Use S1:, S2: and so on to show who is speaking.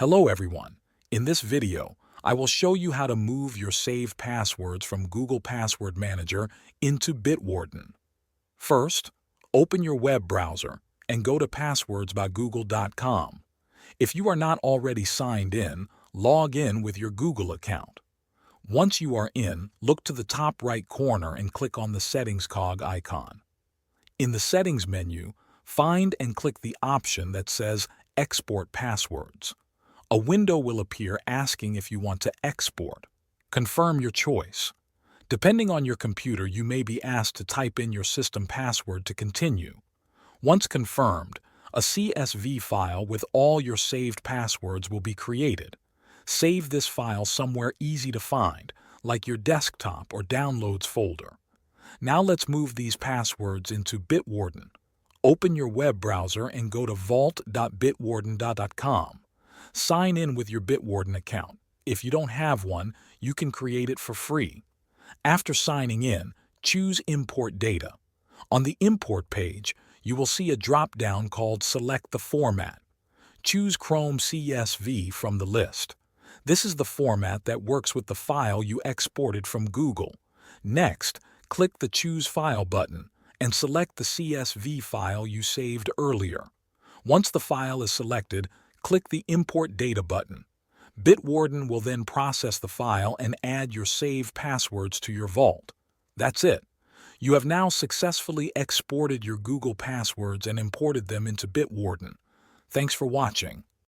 S1: Hello everyone. In this video, I will show you how to move your saved passwords from Google Password Manager into Bitwarden. First, open your web browser and go to passwords.google.com. If you are not already signed in, log in with your Google account. Once you are in, look to the top right corner and click on the Settings cog icon. In the Settings menu, find and click the option that says Export Passwords. A window will appear asking if you want to export. Confirm your choice. Depending on your computer, you may be asked to type in your system password to continue. Once confirmed, a CSV file with all your saved passwords will be created. Save this file somewhere easy to find, like your desktop or downloads folder. Now let's move these passwords into Bitwarden. Open your web browser and go to vault.bitwarden.com. Sign in with your Bitwarden account. If you don't have one, you can create it for free. After signing in, choose Import Data. On the Import page, you will see a drop-down called Select the Format. Choose Chrome CSV from the list. This is the format that works with the file you exported from Google. Next, click the Choose File button and select the CSV file you saved earlier. Once the file is selected, click the Import Data button. Bitwarden will then process the file and add your saved passwords to your vault. That's it. You have now successfully exported your Google passwords and imported them into Bitwarden. Thanks for watching.